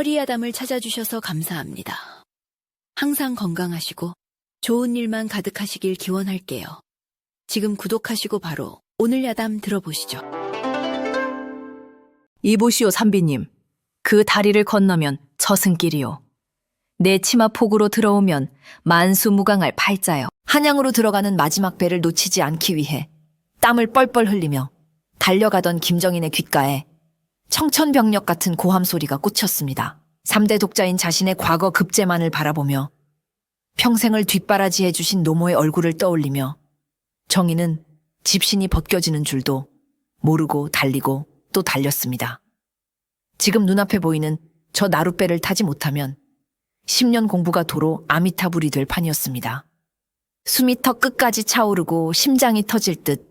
서리야담을 찾아주셔서 감사합니다. 항상 건강하시고 좋은 일만 가득하시길 기원할게요. 지금 구독하시고 바로 오늘 야담 들어보시죠. 이보시오 선비님, 그 다리를 건너면 저승길이요. 내 치마 폭으로 들어오면 만수무강할 팔자요. 한양으로 들어가는 마지막 배를 놓치지 않기 위해 땀을 뻘뻘 흘리며 달려가던 김정인의 귓가에 청천벽력 같은 고함 소리가 꽂혔습니다. 3대 독자인 자신의 과거 급제만을 바라보며 평생을 뒷바라지해 주신 노모의 얼굴을 떠올리며 정인은 집신이 벗겨지는 줄도 모르고 달리고 또 달렸습니다. 지금 눈앞에 보이는 저 나룻배를 타지 못하면 10년 공부가 도로 아미타불이 될 판이었습니다. 숨이 턱 끝까지 차오르고 심장이 터질 듯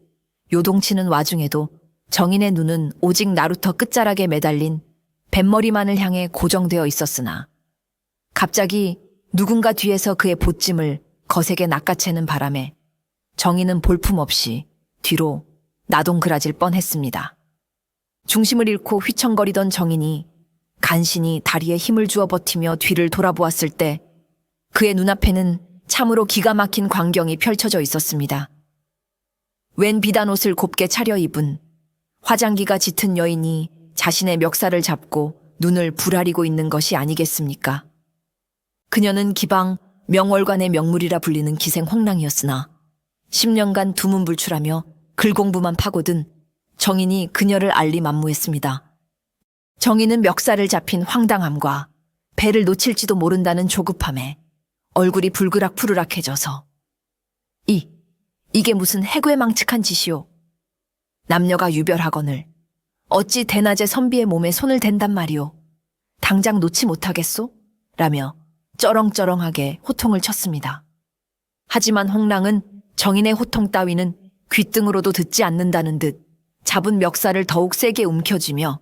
요동치는 와중에도 정인의 눈은 오직 나루터 끝자락에 매달린 뱃머리만을 향해 고정되어 있었으나 갑자기 누군가 뒤에서 그의 보찜을 거세게 낚아채는 바람에 정인은 볼품없이 뒤로 나동그라질 뻔했습니다. 중심을 잃고 휘청거리던 정인이 간신히 다리에 힘을 주어 버티며 뒤를 돌아보았을 때 그의 눈앞에는 참으로 기가 막힌 광경이 펼쳐져 있었습니다. 웬 비단 옷을 곱게 차려입은 화장기가 짙은 여인이 자신의 멱살을 잡고 눈을 부라리고 있는 것이 아니겠습니까? 그녀는 기방 명월관의 명물이라 불리는 기생 홍랑이었으나 10년간 두문불출하며 글공부만 파고든 정인이 그녀를 알리 만무했습니다. 정인은 멱살을 잡힌 황당함과 배를 놓칠지도 모른다는 조급함에 얼굴이 불그락푸르락해져서 이게 무슨 해괴망측한 짓이오. 남녀가 유별하거늘 어찌 대낮에 선비의 몸에 손을 댄단 말이오. 당장 놓지 못하겠소? 라며 쩌렁쩌렁하게 호통을 쳤습니다. 하지만 홍랑은 정인의 호통 따위는 귓등으로도 듣지 않는다는 듯 잡은 멱살을 더욱 세게 움켜쥐며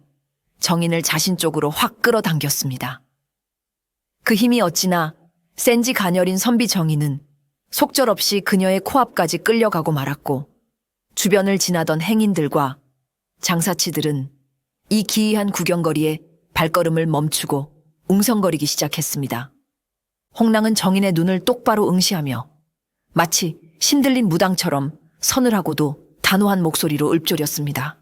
정인을 자신 쪽으로 확 끌어당겼습니다. 그 힘이 어찌나 센지 가녀린 선비 정인은 속절없이 그녀의 코앞까지 끌려가고 말았고 주변을 지나던 행인들과 장사치들은 이 기이한 구경거리에 발걸음을 멈추고 웅성거리기 시작했습니다. 홍랑은 정인의 눈을 똑바로 응시하며 마치 신들린 무당처럼 서늘하고도 단호한 목소리로 읊조렸습니다.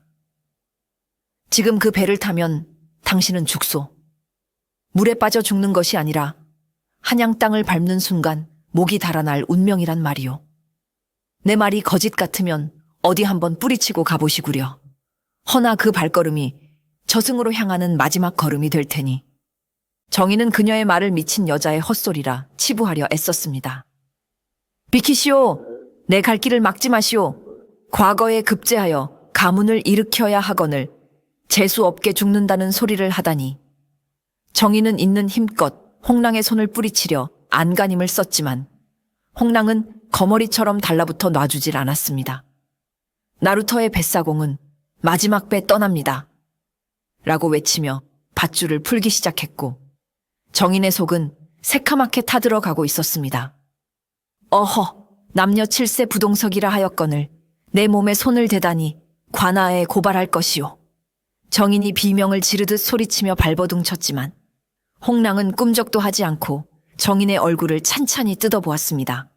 지금 그 배를 타면 당신은 죽소. 물에 빠져 죽는 것이 아니라 한양 땅을 밟는 순간 목이 달아날 운명이란 말이오. 내 말이 거짓 같으면 어디 한번 뿌리치고 가보시구려. 허나 그 발걸음이 저승으로 향하는 마지막 걸음이 될 테니. 정인은 그녀의 말을 미친 여자의 헛소리라 치부하려 애썼습니다. 비키시오. 내 갈 길을 막지 마시오. 과거에 급제하여 가문을 일으켜야 하거늘 재수 없게 죽는다는 소리를 하다니. 정인은 있는 힘껏 홍랑의 손을 뿌리치려 안간힘을 썼지만 홍랑은 거머리처럼 달라붙어 놔주질 않았습니다. 나루터의 뱃사공은 마지막 배 떠납니다. 라고 외치며 밧줄을 풀기 시작했고 정인의 속은 새카맣게 타들어가고 있었습니다. 어허, 남녀 7세 부동석이라 하였거늘 내 몸에 손을 대다니 관아에 고발할 것이오. 정인이 비명을 지르듯 소리치며 발버둥쳤지만 홍랑은 꿈쩍도 하지 않고 정인의 얼굴을 찬찬히 뜯어보았습니다.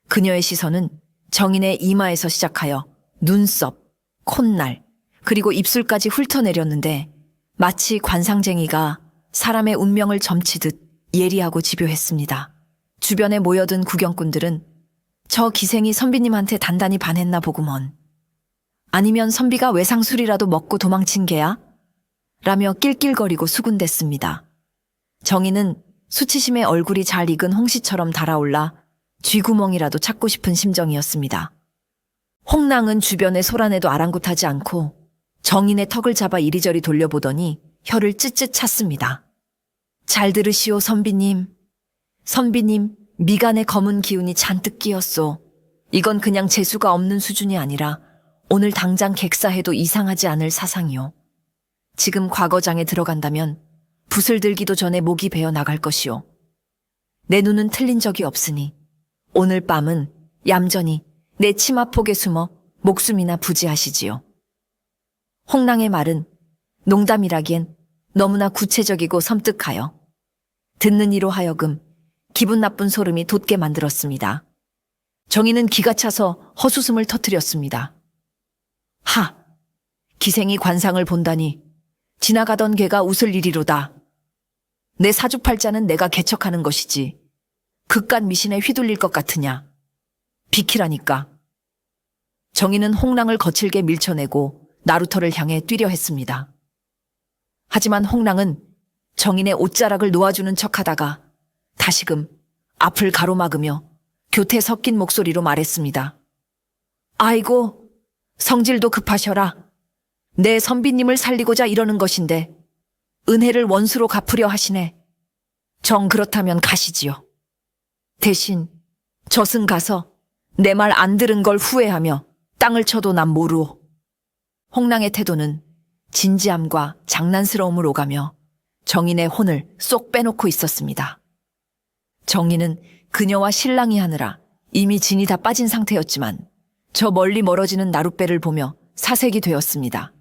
그녀의 시선은 정인의 이마에서 시작하여 눈썹, 콧날, 그리고 입술까지 훑어내렸는데 마치 관상쟁이가 사람의 운명을 점치듯 예리하고 집요했습니다. 주변에 모여든 구경꾼들은 저 기생이 선비님한테 단단히 반했나 보구먼. 아니면 선비가 외상술이라도 먹고 도망친 게야? 라며 낄낄거리고 수군댔습니다. 정인은 수치심에 얼굴이 잘 익은 홍시처럼 달아올라 쥐구멍이라도 찾고 싶은 심정이었습니다. 홍랑은 주변의 소란에도 아랑곳하지 않고 정인의 턱을 잡아 이리저리 돌려보더니 혀를 찢찢 찼습니다. 잘 들으시오 선비님. 선비님 미간에 검은 기운이 잔뜩 끼었소. 이건 그냥 재수가 없는 수준이 아니라 오늘 당장 객사해도 이상하지 않을 사상이오. 지금 과거장에 들어간다면 붓을 들기도 전에 목이 베어 나갈 것이오. 내 눈은 틀린 적이 없으니 오늘 밤은 얌전히 내 치마폭에 숨어 목숨이나 부지하시지요. 홍랑의 말은 농담이라기엔 너무나 구체적이고 섬뜩하여 듣는 이로 하여금 기분 나쁜 소름이 돋게 만들었습니다. 정희는 기가 차서 헛웃음을 터뜨렸습니다. 하! 기생이 관상을 본다니 지나가던 개가 웃을 일이로다. 내 사주팔자는 내가 개척하는 것이지 극간 미신에 휘둘릴 것 같으냐. 비키라니까. 정희는 홍랑을 거칠게 밀쳐내고 나루터를 향해 뛰려 했습니다. 하지만 홍랑은 정인의 옷자락을 놓아주는 척하다가 다시금 앞을 가로막으며 교태 섞인 목소리로 말했습니다. 아이고, 성질도 급하셔라. 내 선비님을 살리고자 이러는 것인데 은혜를 원수로 갚으려 하시네. 정 그렇다면 가시지요. 대신 젖은 가서 내 말 안 들은 걸 후회하며 땅을 쳐도 난 모르오. 홍랑의 태도는 진지함과 장난스러움을 오가며 정인의 혼을 쏙 빼놓고 있었습니다. 정인은 그녀와 실랑이 하느라 이미 진이 다 빠진 상태였지만 저 멀리 멀어지는 나룻배를 보며 사색이 되었습니다.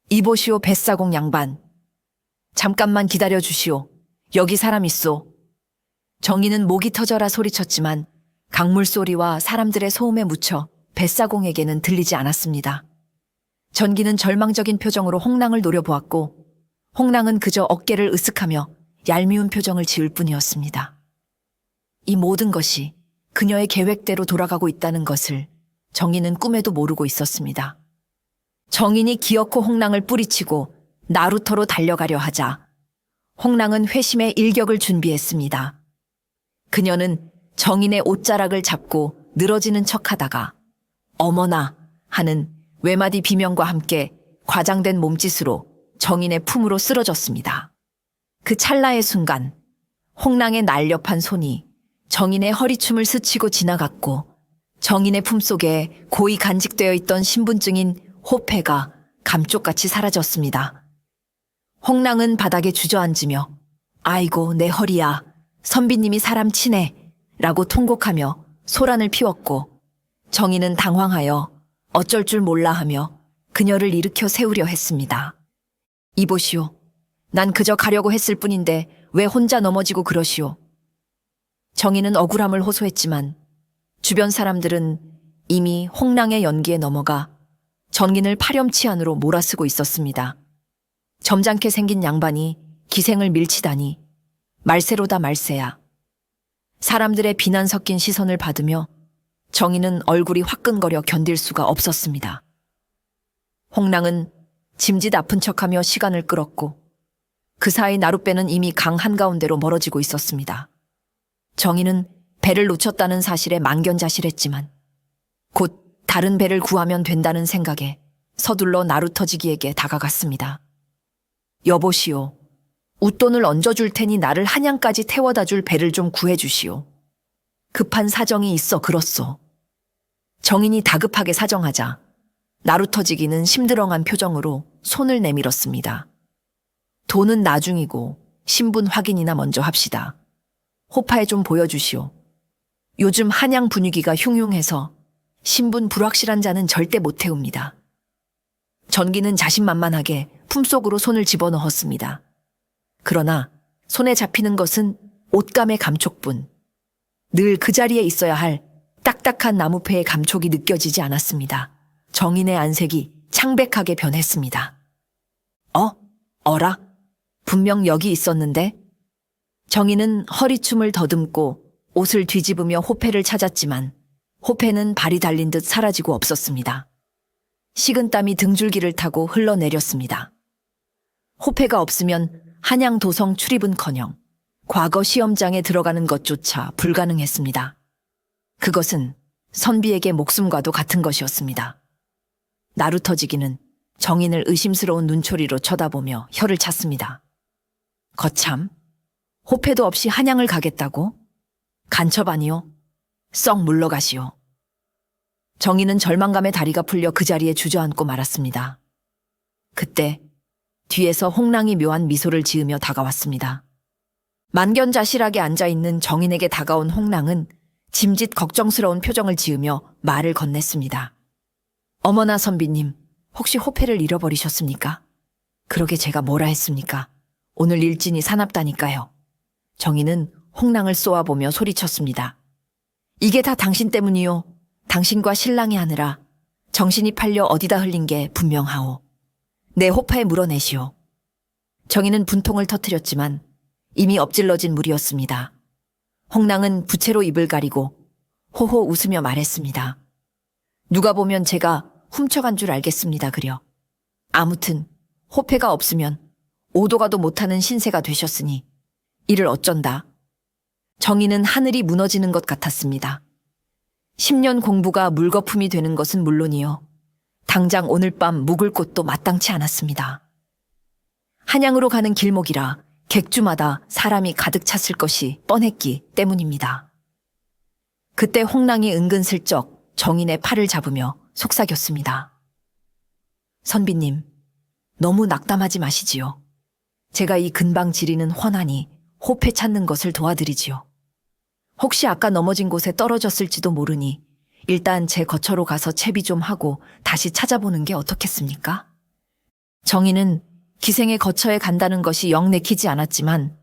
이보시오 뱃사공 양반. 잠깐만 기다려 주시오. 여기 사람 있소. 정인은 목이 터져라 소리쳤지만 강물 소리와 사람들의 소음에 묻혀 뱃사공에게는 들리지 않았습니다. 전기는 절망적인 표정으로 홍랑을 노려보았고 홍랑은 그저 어깨를 으쓱하며 얄미운 표정을 지을 뿐이었습니다. 이 모든 것이 그녀의 계획대로 돌아가고 있다는 것을 정인은 꿈에도 모르고 있었습니다. 정인이 기어코 홍랑을 뿌리치고 나루터로 달려가려 하자 홍랑은 회심의 일격을 준비했습니다. 그녀는 정인의 옷자락을 잡고 늘어지는 척하다가 어머나 하는 외마디 비명과 함께 과장된 몸짓으로 정인의 품으로 쓰러졌습니다. 그 찰나의 순간 홍랑의 날렵한 손이 정인의 허리춤을 스치고 지나갔고 정인의 품속에 고이 간직되어 있던 신분증인 호패가 감쪽같이 사라졌습니다. 홍랑은 바닥에 주저앉으며 아이고 내 허리야, 선비님이 사람 치네 라고 통곡하며 소란을 피웠고 정인은 당황하여 어쩔 줄 몰라 하며 그녀를 일으켜 세우려 했습니다. 이보시오. 난 그저 가려고 했을 뿐인데 왜 혼자 넘어지고 그러시오. 정인은 억울함을 호소했지만 주변 사람들은 이미 홍랑의 연기에 넘어가 정인을 파렴치한으로 몰아쓰고 있었습니다. 점잖게 생긴 양반이 기생을 밀치다니 말세로다 말세야. 사람들의 비난 섞인 시선을 받으며 정인은 얼굴이 화끈거려 견딜 수가 없었습니다. 홍랑은 짐짓 아픈 척하며 시간을 끌었고 그 사이 나룻배는 이미 강 한가운데로 멀어지고 있었습니다. 정인은 배를 놓쳤다는 사실에 망견자실했지만 곧 다른 배를 구하면 된다는 생각에 서둘러 나루터지기에게 다가갔습니다. 여보시오. 웃돈을 얹어줄 테니 나를 한양까지 태워다 줄 배를 좀 구해주시오. 급한 사정이 있어 그렇소. 정인이 다급하게 사정하자 나루터지기는 심드렁한 표정으로 손을 내밀었습니다. 돈은 나중이고 신분 확인이나 먼저 합시다. 호파에 좀 보여주시오. 요즘 한양 분위기가 흉흉해서 신분 불확실한 자는 절대 못 태웁니다. 전기는 자신만만하게 품속으로 손을 집어넣었습니다. 그러나 손에 잡히는 것은 옷감의 감촉뿐. 늘 그 자리에 있어야 할 딱딱한 나무패의 감촉이 느껴지지 않았습니다. 정인의 안색이 창백하게 변했습니다. 어라? 분명 여기 있었는데? 정인은 허리춤을 더듬고 옷을 뒤집으며 호패를 찾았지만 호패는 발이 달린 듯 사라지고 없었습니다. 식은땀이 등줄기를 타고 흘러내렸습니다. 호패가 없으면 한양 도성 출입은커녕 과거 시험장에 들어가는 것조차 불가능했습니다. 그것은 선비에게 목숨과도 같은 것이었습니다. 나루터지기는 정인을 의심스러운 눈초리로 쳐다보며 혀를 찼습니다. 거참, 호패도 없이 한양을 가겠다고? 간첩 아니오? 썩 물러가시오. 정인은 절망감에 다리가 풀려 그 자리에 주저앉고 말았습니다. 그때 뒤에서 홍랑이 묘한 미소를 지으며 다가왔습니다. 만견자실하게 앉아있는 정인에게 다가온 홍랑은 짐짓 걱정스러운 표정을 지으며 말을 건넸습니다. 어머나 선비님, 혹시 호패를 잃어버리셨습니까? 그러게 제가 뭐라 했습니까? 오늘 일진이 사납다니까요. 정희는 홍랑을 쏘아보며 소리쳤습니다. 이게 다 당신 때문이요. 당신과 신랑이 하느라 정신이 팔려 어디다 흘린 게 분명하오. 내 호파에 물어내시오. 정희는 분통을 터뜨렸지만 이미 엎질러진 물이었습니다. 홍랑은 부채로 입을 가리고 호호 웃으며 말했습니다. 누가 보면 제가 훔쳐간 줄 알겠습니다, 그려. 아무튼 호패가 없으면 오도 가도 못하는 신세가 되셨으니 이를 어쩐다. 정희는 하늘이 무너지는 것 같았습니다. 10년 공부가 물거품이 되는 것은 물론이요. 당장 오늘 밤 묵을 곳도 마땅치 않았습니다. 한양으로 가는 길목이라 객주마다 사람이 가득 찼을 것이 뻔했기 때문입니다. 그때 홍랑이 은근슬쩍 정인의 팔을 잡으며 속삭였습니다. 선비님, 너무 낙담하지 마시지요. 제가 이 근방 지리는 훤하니 호패 찾는 것을 도와드리지요. 혹시 아까 넘어진 곳에 떨어졌을지도 모르니 일단 제 거처로 가서 채비 좀 하고 다시 찾아보는 게 어떻겠습니까? 정희는 기생의 거처에 간다는 것이 영 내키지 않았지만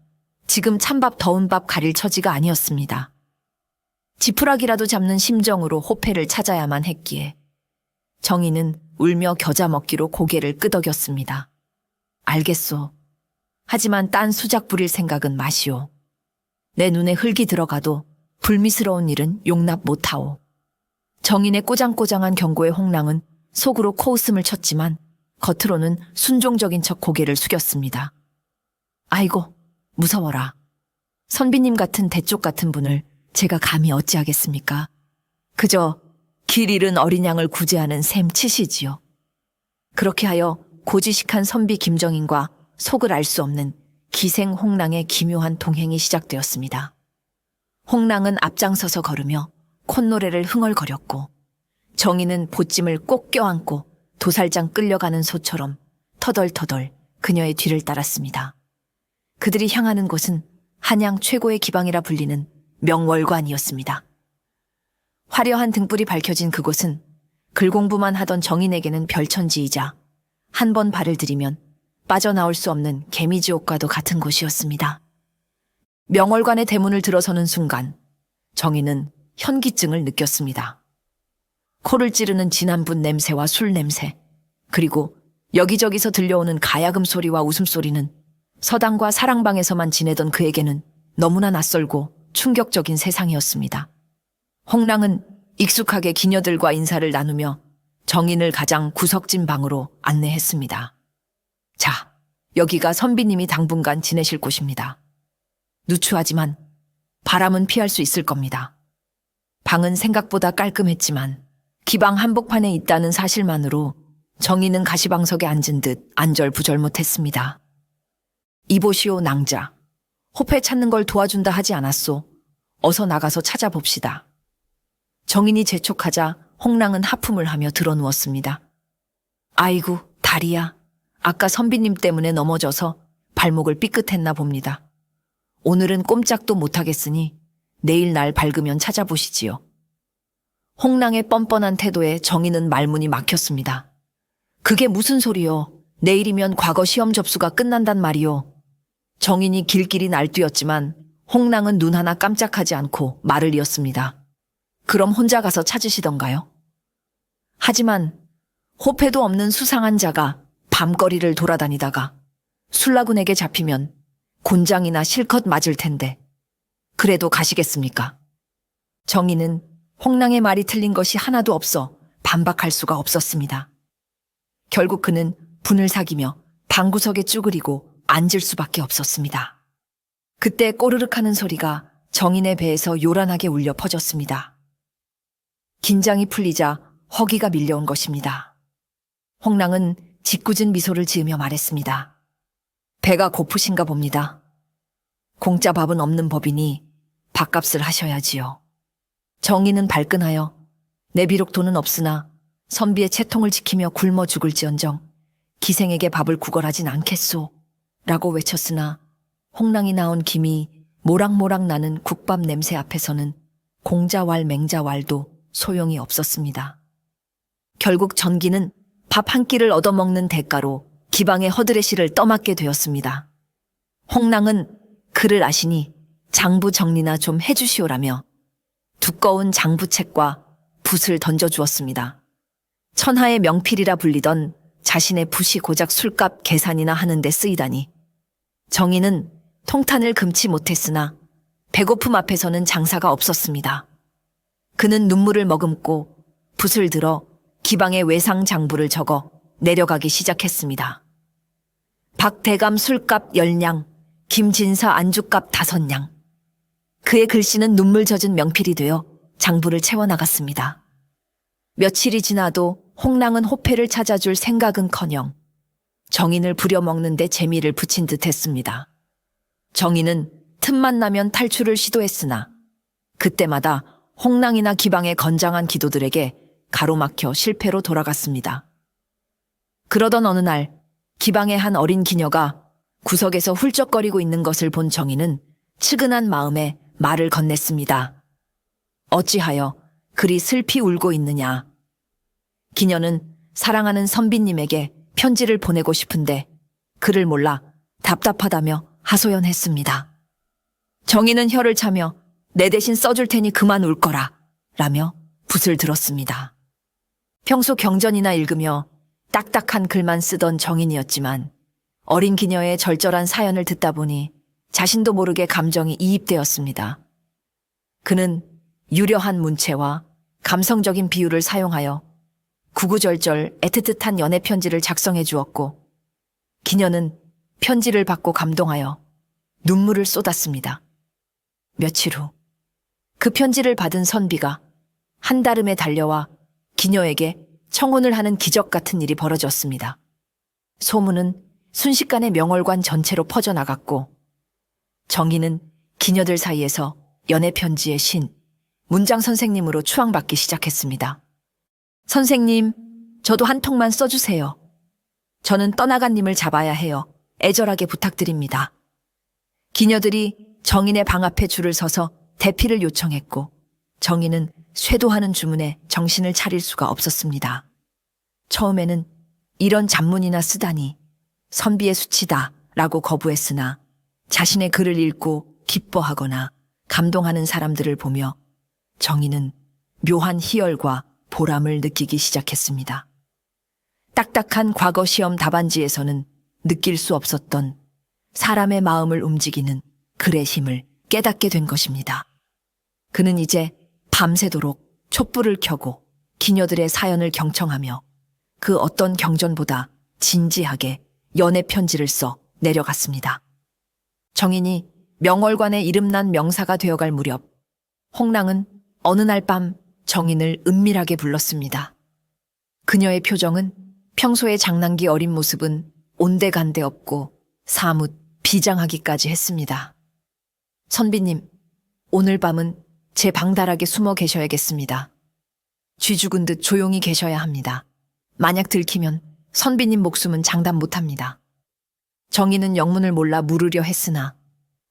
지금 찬밥 더운 밥 가릴 처지가 아니었습니다. 지푸라기라도 잡는 심정으로 호패를 찾아야만 했기에 정희는 울며 겨자 먹기로 고개를 끄덕였습니다. 알겠소. 하지만 딴 수작 부릴 생각은 마시오. 내 눈에 흙이 들어가도 불미스러운 일은 용납 못하오. 정인의 꼬장꼬장한 경고에 홍랑은 속으로 코웃음을 쳤지만 겉으로는 순종적인 척 고개를 숙였습니다. 아이고, 무서워라. 선비님 같은 대쪽 같은 분을 제가 감히 어찌하겠습니까? 그저 길 잃은 어린 양을 구제하는 셈 치시지요. 그렇게 하여 고지식한 선비 김정인과 속을 알 수 없는 기생 홍랑의 기묘한 동행이 시작되었습니다. 홍랑은 앞장서서 걸으며 콧노래를 흥얼거렸고 정희는 보찜을 꼭 껴안고 도살장 끌려가는 소처럼 터덜터덜 그녀의 뒤를 따랐습니다. 그들이 향하는 곳은 한양 최고의 기방이라 불리는 명월관이었습니다. 화려한 등불이 밝혀진 그곳은 글공부만 하던 정인에게는 별천지이자 한 번 발을 들이면 빠져나올 수 없는 개미지옥과도 같은 곳이었습니다. 명월관의 대문을 들어서는 순간 정희는 현기증을 느꼈습니다. 코를 찌르는 진한 분 냄새와 술 냄새, 그리고 여기저기서 들려오는 가야금 소리와 웃음소리는 서당과 사랑방에서만 지내던 그에게는 너무나 낯설고 충격적인 세상이었습니다. 홍랑은 익숙하게 기녀들과 인사를 나누며 정인을 가장 구석진 방으로 안내했습니다. 자, 여기가 선비님이 당분간 지내실 곳입니다. 누추하지만 바람은 피할 수 있을 겁니다. 방은 생각보다 깔끔했지만 기방 한복판에 있다는 사실만으로 정희는 가시방석에 앉은 듯 안절부절 못했습니다. 이보시오 낭자. 호패 찾는 걸 도와준다 하지 않았소. 어서 나가서 찾아봅시다. 정인이 재촉하자 홍랑은 하품을 하며 드러누웠습니다. 아이고 다리야. 아까 선비님 때문에 넘어져서 발목을 삐끗했나 봅니다. 오늘은 꼼짝도 못하겠으니 내일 날 밝으면 찾아보시지요. 홍랑의 뻔뻔한 태도에 정희는 말문이 막혔습니다. 그게 무슨 소리요? 내일이면 과거 시험 접수가 끝난단 말이요. 정인이 길길이 날뛰었지만 홍랑은 눈 하나 깜짝하지 않고 말을 이었습니다. 그럼 혼자 가서 찾으시던가요? 하지만 호패도 없는 수상한 자가 밤거리를 돌아다니다가 술라군에게 잡히면 곤장이나 실컷 맞을 텐데 그래도 가시겠습니까? 정희는 홍랑의 말이 틀린 것이 하나도 없어 반박할 수가 없었습니다. 결국 그는 분을 사기며 방구석에 쭈그리고 앉을 수밖에 없었습니다. 그때 꼬르륵 하는 소리가 정인의 배에서 요란하게 울려 퍼졌습니다. 긴장이 풀리자 허기가 밀려온 것입니다. 홍랑은 짓궂은 미소를 지으며 말했습니다. 배가 고프신가 봅니다. 공짜 밥은 없는 법이니 밥값을 하셔야지요. 정희는 발끈하여 내 비록 돈은 없으나 선비의 채통을 지키며 굶어 죽을지언정 기생에게 밥을 구걸하진 않겠소 라고 외쳤으나 홍랑이 나온 김이 모락모락 나는 국밥 냄새 앞에서는 공자왈 맹자왈도 소용이 없었습니다. 결국 전기는 밥 한 끼를 얻어먹는 대가로 기방의 허드레시를 떠맡게 되었습니다. 홍랑은 그를 아시니 장부 정리나 좀 해주시오라며 두꺼운 장부책과 붓을 던져주었습니다. 천하의 명필이라 불리던 자신의 붓이 고작 술값 계산이나 하는데 쓰이다니. 정희는 통탄을 금치 못했으나 배고픔 앞에서는 장사가 없었습니다. 그는 눈물을 머금고 붓을 들어 기방의 외상 장부를 적어 내려가기 시작했습니다. 박대감 술값 10냥, 김진사 안주값 5냥. 그의 글씨는 눈물 젖은 명필이 되어 장부를 채워나갔습니다. 며칠이 지나도 홍랑은 호패를 찾아줄 생각은커녕 정인을 부려먹는데 재미를 붙인 듯 했습니다. 정인은 틈만 나면 탈출을 시도했으나 그때마다 홍랑이나 기방의 건장한 기도들에게 가로막혀 실패로 돌아갔습니다. 그러던 어느 날 기방의 한 어린 기녀가 구석에서 훌쩍거리고 있는 것을 본 정인은 측은한 마음에 말을 건넸습니다. 어찌하여 그리 슬피 울고 있느냐. 기녀는 사랑하는 선비님에게 편지를 보내고 싶은데 그를 몰라 답답하다며 하소연했습니다. 정희는 혀를 차며 내 대신 써줄 테니 그만 울 거라 라며 붓을 들었습니다. 평소 경전이나 읽으며 딱딱한 글만 쓰던 정인이었지만 어린 기녀의 절절한 사연을 듣다 보니 자신도 모르게 감정이 이입되었습니다. 그는 유려한 문체와 감성적인 비유를 사용하여 구구절절 애틋한 연애 편지를 작성해 주었고 기녀는 편지를 받고 감동하여 눈물을 쏟았습니다. 며칠 후 그 편지를 받은 선비가 한달음에 달려와 기녀에게 청혼을 하는 기적 같은 일이 벌어졌습니다. 소문은 순식간에 명월관 전체로 퍼져나갔고 정희는 기녀들 사이에서 연애 편지의 신, 문장 선생님으로 추앙받기 시작했습니다. 선생님, 저도 한 통만 써주세요. 저는 떠나간 님을 잡아야 해요. 애절하게 부탁드립니다. 기녀들이 정인의 방 앞에 줄을 서서 대피를 요청했고 정인은 쇄도하는 주문에 정신을 차릴 수가 없었습니다. 처음에는 이런 잡문이나 쓰다니 선비의 수치다 라고 거부했으나 자신의 글을 읽고 기뻐하거나 감동하는 사람들을 보며 정인은 묘한 희열과 보람을 느끼기 시작했습니다. 딱딱한 과거 시험 답안지에서는 느낄 수 없었던 사람의 마음을 움직이는 글의 힘을 깨닫게 된 것입니다. 그는 이제 밤새도록 촛불을 켜고 기녀들의 사연을 경청하며 그 어떤 경전보다 진지하게 연애 편지를 써 내려갔습니다. 정인이 명월관에 이름난 명사가 되어갈 무렵 홍랑은 어느 날 밤 정인을 은밀하게 불렀습니다. 그녀의 표정은 평소의 장난기 어린 모습은 온데간데 없고 사뭇 비장하기까지 했습니다. 선비님, 오늘 밤은 제 방다락에 숨어 계셔야겠습니다. 쥐 죽은 듯 조용히 계셔야 합니다. 만약 들키면 선비님 목숨은 장담 못합니다. 정인은 영문을 몰라 물으려 했으나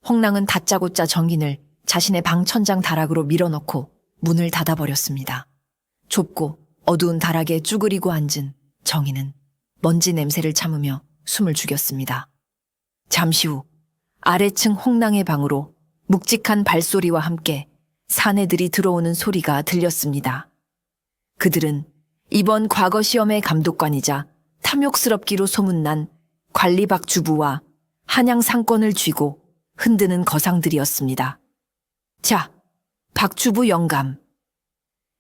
홍랑은 다짜고짜 정인을 자신의 방 천장 다락으로 밀어넣고 문을 닫아버렸습니다. 좁고 어두운 다락에 쭈그리고 앉은 정인은 먼지 냄새를 참으며 숨을 죽였습니다. 잠시 후 아래층 홍랑의 방으로 묵직한 발소리와 함께 사내들이 들어오는 소리가 들렸습니다. 그들은 이번 과거 시험의 감독관이자 탐욕스럽기로 소문난 관리박 주부와 한양 상권을 쥐고 흔드는 거상들이었습니다. 자, 박 주부 영감.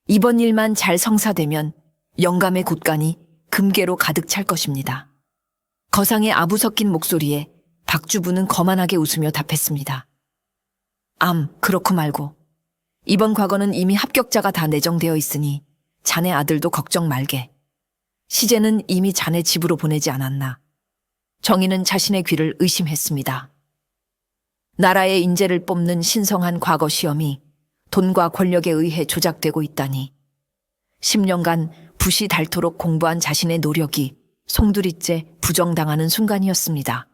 이번 일만 잘 성사되면 영감의 곳간이 금괴로 가득 찰 것입니다. 거상의 아부 섞인 목소리에 박 주부는 거만하게 웃으며 답했습니다. 그렇고 말고. 이번 과거는 이미 합격자가 다 내정되어 있으니 자네 아들도 걱정 말게. 시제는 이미 자네 집으로 보내지 않았나. 정희는 자신의 귀를 의심했습니다. 나라의 인재를 뽑는 신성한 과거 시험이 돈과 권력에 의해 조작되고 있다니. 10년간 붓이 닳도록 공부한 자신의 노력이 송두리째 부정당하는 순간이었습니다.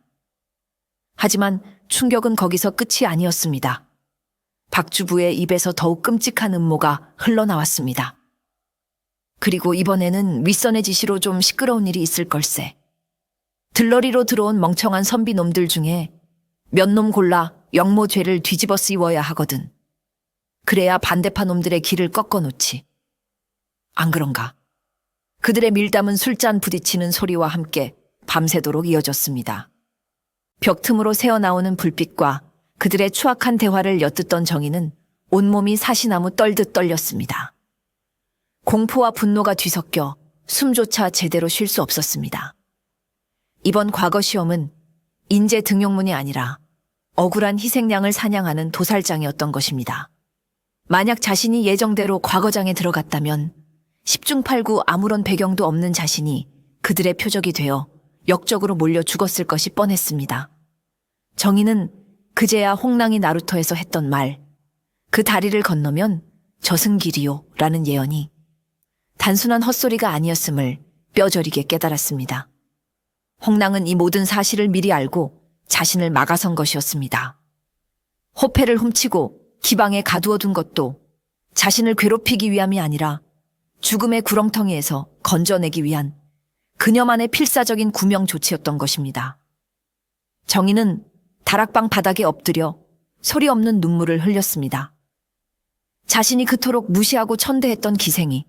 하지만 충격은 거기서 끝이 아니었습니다. 박주부의 입에서 더욱 끔찍한 음모가 흘러나왔습니다. 그리고 이번에는 윗선의 지시로 좀 시끄러운 일이 있을 걸세. 들러리로 들어온 멍청한 선비놈들 중에 몇 놈 골라 영모죄를 뒤집어 씌워야 하거든. 그래야 반대파 놈들의 길을 꺾어놓지. 안 그런가? 그들의 밀담은 술잔 부딪히는 소리와 함께 밤새도록 이어졌습니다. 벽 틈으로 새어나오는 불빛과 그들의 추악한 대화를 엿듣던 정희는 온몸이 사시나무 떨듯 떨렸습니다. 공포와 분노가 뒤섞여 숨조차 제대로 쉴 수 없었습니다. 이번 과거 시험은 인재 등용문이 아니라 억울한 희생양을 사냥하는 도살장이었던 것입니다. 만약 자신이 예정대로 과거장에 들어갔다면 10중 8구 아무런 배경도 없는 자신이 그들의 표적이 되어 역적으로 몰려 죽었을 것이 뻔했습니다. 정희는 그제야 홍랑이 나루토에서 했던 말, 그 다리를 건너면 저승길이요 라는 예언이 단순한 헛소리가 아니었음을 뼈저리게 깨달았습니다. 홍랑은 이 모든 사실을 미리 알고 자신을 막아선 것이었습니다. 호패를 훔치고 기방에 가두어둔 것도 자신을 괴롭히기 위함이 아니라 죽음의 구렁텅이에서 건져내기 위한 그녀만의 필사적인 구명 조치였던 것입니다. 정희는 다락방 바닥에 엎드려 소리 없는 눈물을 흘렸습니다. 자신이 그토록 무시하고 천대했던 기생이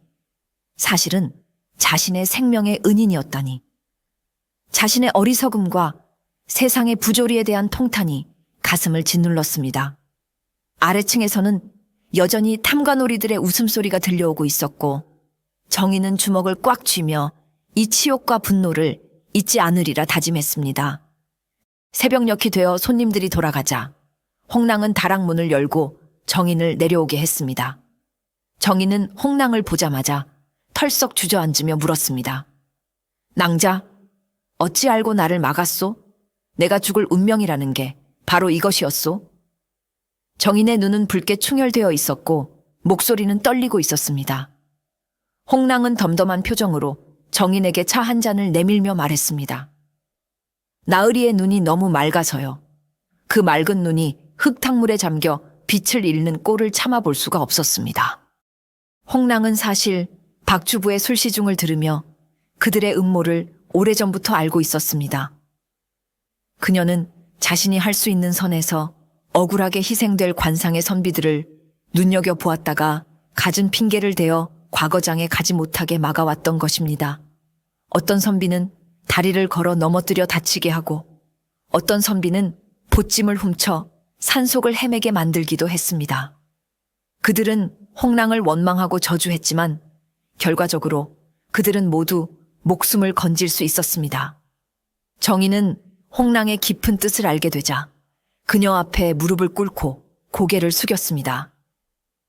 사실은 자신의 생명의 은인이었다니. 자신의 어리석음과 세상의 부조리에 대한 통탄이 가슴을 짓눌렀습니다. 아래층에서는 여전히 탐관오리들의 웃음소리가 들려오고 있었고 정희는 주먹을 꽉 쥐며 이 치욕과 분노를 잊지 않으리라 다짐했습니다. 새벽녘이 되어 손님들이 돌아가자 홍랑은 다락문을 열고 정인을 내려오게 했습니다. 정인은 홍랑을 보자마자 털썩 주저앉으며 물었습니다. 낭자, 어찌 알고 나를 막았소? 내가 죽을 운명이라는 게 바로 이것이었소? 정인의 눈은 붉게 충혈되어 있었고 목소리는 떨리고 있었습니다. 홍랑은 덤덤한 표정으로 정인에게 차 한 잔을 내밀며 말했습니다. 나으리의 눈이 너무 맑아서요. 그 맑은 눈이 흙탕물에 잠겨 빛을 잃는 꼴을 참아볼 수가 없었습니다. 홍랑은 사실 박주부의 술시중을 들으며 그들의 음모를 오래전부터 알고 있었습니다. 그녀는 자신이 할 수 있는 선에서 억울하게 희생될 관상의 선비들을 눈여겨보았다가 갖은 핑계를 대어 과거장에 가지 못하게 막아왔던 것입니다. 어떤 선비는 다리를 걸어 넘어뜨려 다치게 하고 어떤 선비는 보찜을 훔쳐 산속을 헤매게 만들기도 했습니다. 그들은 홍랑을 원망하고 저주했지만 결과적으로 그들은 모두 목숨을 건질 수 있었습니다. 정희는 홍랑의 깊은 뜻을 알게 되자 그녀 앞에 무릎을 꿇고 고개를 숙였습니다.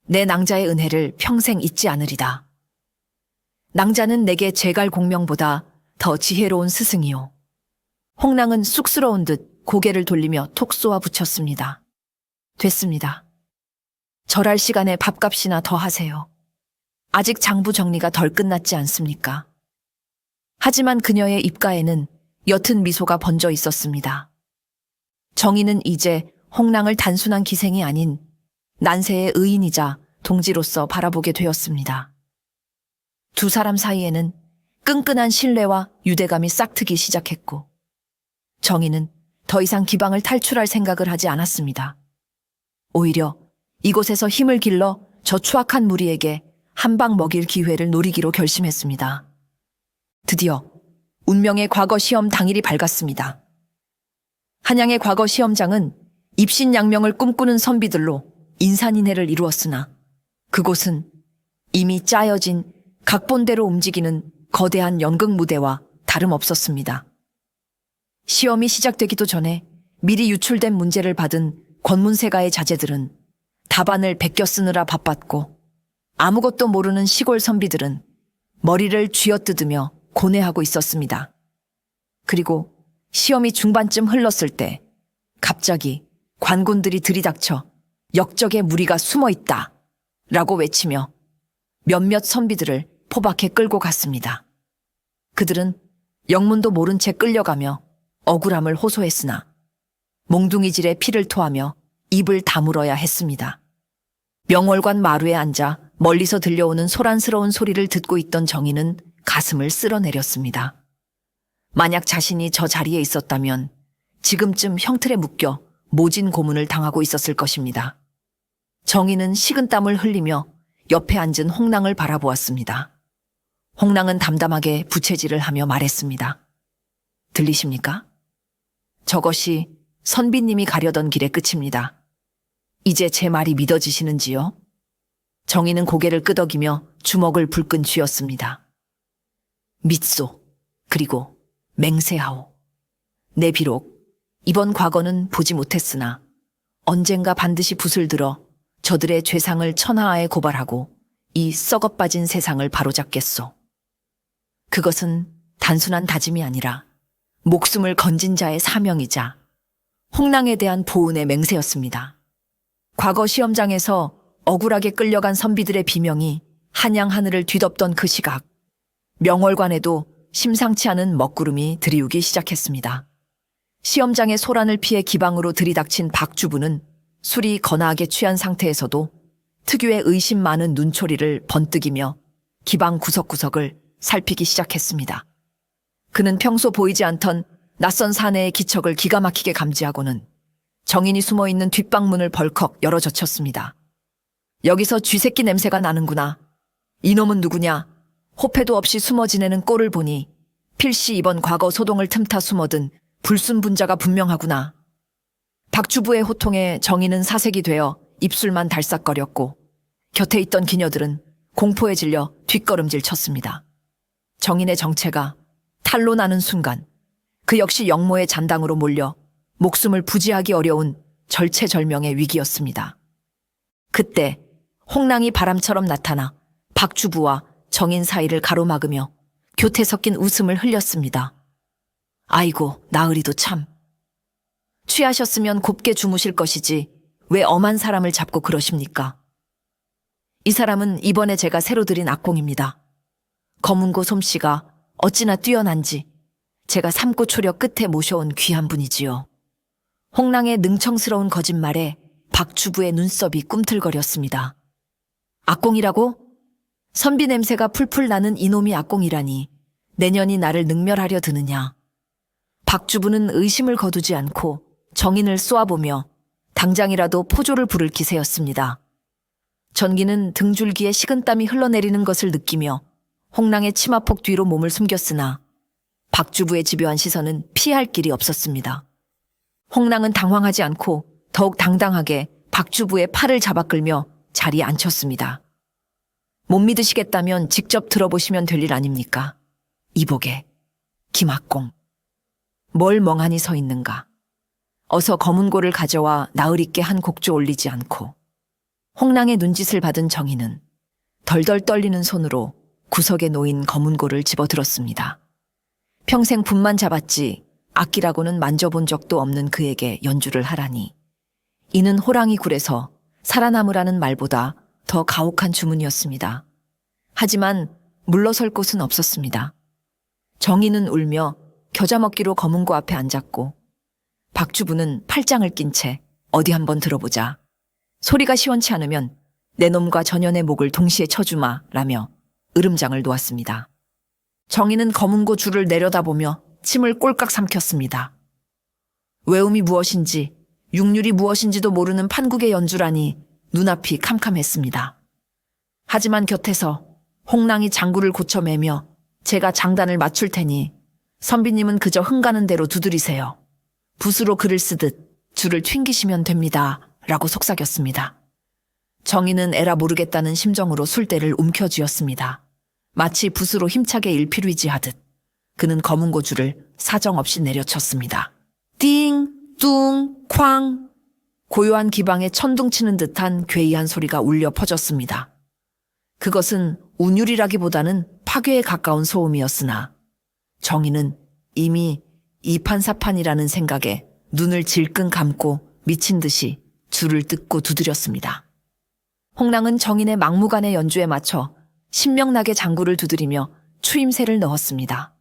내 낭자의 은혜를 평생 잊지 않으리다. 낭자는 내게 제갈 공명보다 더 지혜로운 스승이요. 홍랑은 쑥스러운 듯 고개를 돌리며 톡 쏘아 붙였습니다. 됐습니다. 절할 시간에 밥값이나 더 하세요. 아직 장부 정리가 덜 끝났지 않습니까? 하지만 그녀의 입가에는 옅은 미소가 번져 있었습니다. 정희는 이제 홍랑을 단순한 기생이 아닌 난세의 의인이자 동지로서 바라보게 되었습니다. 두 사람 사이에는 끈끈한 신뢰와 유대감이 싹트기 시작했고 정희는 더 이상 기방을 탈출할 생각을 하지 않았습니다. 오히려 이곳에서 힘을 길러 저 추악한 무리에게 한 방 먹일 기회를 노리기로 결심했습니다. 드디어 운명의 과거 시험 당일이 밝았습니다. 한양의 과거 시험장은 입신양명을 꿈꾸는 선비들로 인산인해를 이루었으나 그곳은 이미 짜여진 각본대로 움직이는 거대한 연극 무대와 다름없었습니다. 시험이 시작되기도 전에 미리 유출된 문제를 받은 권문세가의 자제들은 답안을 베껴 쓰느라 바빴고 아무것도 모르는 시골 선비들은 머리를 쥐어뜯으며 고뇌하고 있었습니다. 그리고 시험이 중반쯤 흘렀을 때 갑자기 관군들이 들이닥쳐 역적의 무리가 숨어 있다 라고 외치며 몇몇 선비들을 포박해 끌고 갔습니다. 그들은 영문도 모른 채 끌려가며 억울함을 호소했으나 몽둥이질에 피를 토하며 입을 다물어야 했습니다. 명월관 마루에 앉아 멀리서 들려오는 소란스러운 소리를 듣고 있던 정희는 가슴을 쓸어내렸습니다. 만약 자신이 저 자리에 있었다면 지금쯤 형틀에 묶여 모진 고문을 당하고 있었을 것입니다. 정희는 식은땀을 흘리며 옆에 앉은 홍랑을 바라보았습니다. 홍랑은 담담하게 부채질을 하며 말했습니다. 들리십니까? 저것이 선비님이 가려던 길의 끝입니다. 이제 제 말이 믿어지시는지요? 정희는 고개를 끄덕이며 주먹을 불끈 쥐었습니다. 믿소. 그리고 맹세하오. 내 비록 이번 과거는 보지 못했으나 언젠가 반드시 붓을 들어 저들의 죄상을 천하하에 고발하고 이 썩어빠진 세상을 바로잡겠소. 그것은 단순한 다짐이 아니라 목숨을 건진 자의 사명이자 홍랑에 대한 보은의 맹세였습니다. 과거 시험장에서 억울하게 끌려간 선비들의 비명이 한양 하늘을 뒤덮던 그 시각, 명월관에도 심상치 않은 먹구름이 들이우기 시작했습니다. 시험장의 소란을 피해 기방으로 들이닥친 박주부는 술이 거나하게 취한 상태에서도 특유의 의심 많은 눈초리를 번뜩이며 기방 구석구석을 살피기 시작했습니다. 그는 평소 보이지 않던 낯선 사내의 기척을 기가 막히게 감지하고는 정인이 숨어있는 뒷방문을 벌컥 열어젖혔습니다. 여기서 쥐새끼 냄새가 나는구나. 이놈은 누구냐? 호패도 없이 숨어 지내는 꼴을 보니 필시 이번 과거 소동을 틈타 숨어든 불순분자가 분명하구나. 박주부의 호통에 정인은 사색이 되어 입술만 달싹거렸고 곁에 있던 기녀들은 공포에 질려 뒷걸음질 쳤습니다. 정인의 정체가 탈로 나는 순간 그 역시 영모의 잔당으로 몰려 목숨을 부지하기 어려운 절체절명의 위기였습니다. 그때 홍랑이 바람처럼 나타나 박주부와 정인 사이를 가로막으며 교태 섞인 웃음을 흘렸습니다. 아이고, 나으리도 참. 취하셨으면 곱게 주무실 것이지 왜 엄한 사람을 잡고 그러십니까? 이 사람은 이번에 제가 새로 들인 악공입니다. 검은고 솜씨가 어찌나 뛰어난지 제가 삶고 초려 끝에 모셔온 귀한 분이지요. 홍랑의 능청스러운 거짓말에 박주부의 눈썹이 꿈틀거렸습니다. 악공이라고? 선비 냄새가 풀풀 나는 이놈이 악공이라니 내년이 나를 능멸하려 드느냐. 박주부는 의심을 거두지 않고 정인을 쏘아보며 당장이라도 포조를 부를 기세였습니다. 전기는 등줄기에 식은땀이 흘러내리는 것을 느끼며 홍랑의 치마폭 뒤로 몸을 숨겼으나 박주부의 집요한 시선은 피할 길이 없었습니다. 홍랑은 당황하지 않고 더욱 당당하게 박주부의 팔을 잡아 끌며 자리에 앉혔습니다. 못 믿으시겠다면 직접 들어보시면 될 일 아닙니까? 이보게, 김학공. 뭘 멍하니 서 있는가? 어서 검은고를 가져와 나으리께 한 곡조 올리지 않고. 홍랑의 눈짓을 받은 정희는 덜덜 떨리는 손으로 구석에 놓인 검은고를 집어들었습니다. 평생 분만 잡았지 악기라고는 만져본 적도 없는 그에게 연주를 하라니. 이는 호랑이 굴에서 살아남으라는 말보다 더 가혹한 주문이었습니다. 하지만 물러설 곳은 없었습니다. 정희는 울며 겨자 먹기로 검은고 앞에 앉았고 박주부는 팔짱을 낀 채 어디 한번 들어보자. 소리가 시원치 않으면 내 놈과 전연의 목을 동시에 쳐주마 라며 으름장을 놓았습니다. 정희는 검은고 줄을 내려다보며 침을 꼴깍 삼켰습니다. 외움이 무엇인지 육률이 무엇인지도 모르는 판국의 연주라니 눈앞이 캄캄했습니다. 하지만 곁에서 홍랑이 장구를 고쳐매며 제가 장단을 맞출 테니 선비님은 그저 흥가는 대로 두드리세요. 붓으로 글을 쓰듯 줄을 튕기시면 됩니다. 라고 속삭였습니다. 정희는 에라 모르겠다는 심정으로 술대를 움켜쥐었습니다. 마치 붓으로 힘차게 일필위지하듯 그는 검은고 줄을 사정없이 내려쳤습니다. 띵, 뚱, 쾅. 고요한 기방에 천둥치는 듯한 괴이한 소리가 울려 퍼졌습니다. 그것은 운율이라기보다는 파괴에 가까운 소음이었으나 정희는 이미 이판사판이라는 생각에 눈을 질끈 감고 미친 듯이 줄을 뜯고 두드렸습니다. 홍랑은 정인의 막무가내 연주에 맞춰 신명나게 장구를 두드리며 추임새를 넣었습니다.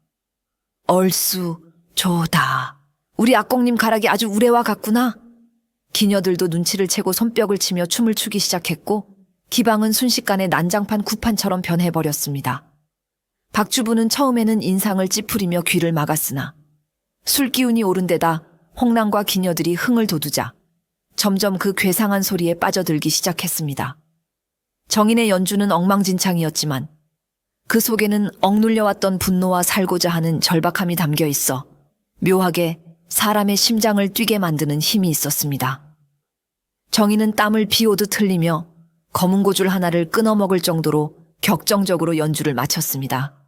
얼쑤 조다. 우리 악공님 가락이 아주 우레와 같구나. 기녀들도 눈치를 채고 손뼉을 치며 춤을 추기 시작했고 기방은 순식간에 난장판 구판처럼 변해버렸습니다. 박주부는 처음에는 인상을 찌푸리며 귀를 막았으나 술 기운이 오른 데다 홍랑과 기녀들이 흥을 돋우자 점점 그 괴상한 소리에 빠져들기 시작했습니다. 정인의 연주는 엉망진창이었지만 그 속에는 억눌려왔던 분노와 살고자 하는 절박함이 담겨 있어 묘하게 사람의 심장을 뛰게 만드는 힘이 있었습니다. 정인은 땀을 비오듯 흘리며 검은 고줄 하나를 끊어먹을 정도로 격정적으로 연주를 마쳤습니다.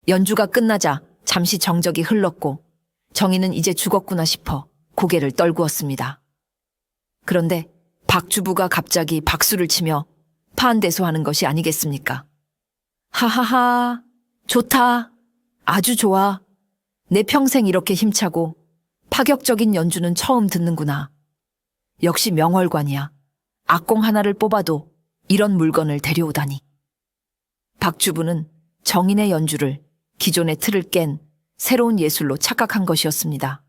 연주가 끝나자 잠시 정적이 흘렀고 정인은 이제 죽었구나 싶어 고개를 떨구었습니다. 그런데 박주부가 갑자기 박수를 치며 파한대소하는 것이 아니겠습니까? 하하하, 좋다. 아주 좋아. 내 평생 이렇게 힘차고 파격적인 연주는 처음 듣는구나. 역시 명월관이야. 악공 하나를 뽑아도 이런 물건을 데려오다니. 박주부는 정인의 연주를 기존의 틀을 깬 새로운 예술로 착각한 것이었습니다.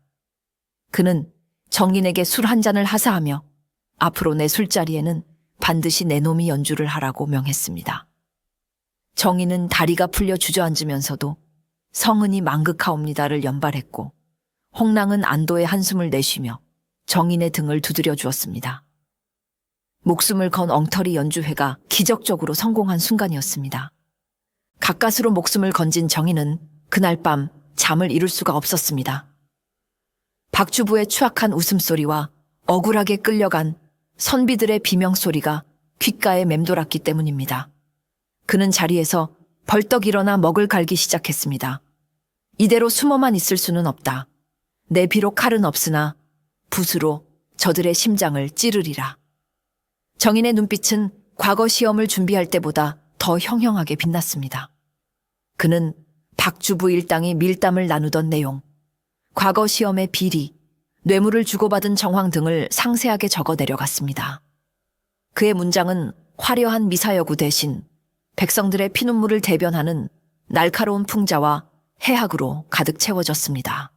그는 정인에게 술 한 잔을 하사하며 앞으로 내 술자리에는 반드시 내 놈이 연주를 하라고 명했습니다. 정인은 다리가 풀려 주저앉으면서도 성은이 망극하옵니다를 연발했고 홍랑은 안도의 한숨을 내쉬며 정인의 등을 두드려 주었습니다. 목숨을 건 엉터리 연주회가 기적적으로 성공한 순간이었습니다. 가까스로 목숨을 건진 정인은 그날 밤 잠을 이룰 수가 없었습니다. 박주부의 추악한 웃음소리와 억울하게 끌려간 선비들의 비명소리가 귓가에 맴돌았기 때문입니다. 그는 자리에서 벌떡 일어나 먹을 갈기 시작했습니다. 이대로 숨어만 있을 수는 없다. 내 비록 칼은 없으나 붓으로 저들의 심장을 찌르리라. 정인의 눈빛은 과거 시험을 준비할 때보다 더 형형하게 빛났습니다. 그는 박주부 일당이 밀담을 나누던 내용, 과거 시험의 비리, 뇌물을 주고받은 정황 등을 상세하게 적어 내려갔습니다. 그의 문장은 화려한 미사여구 대신 백성들의 피눈물을 대변하는 날카로운 풍자와 해학으로 가득 채워졌습니다.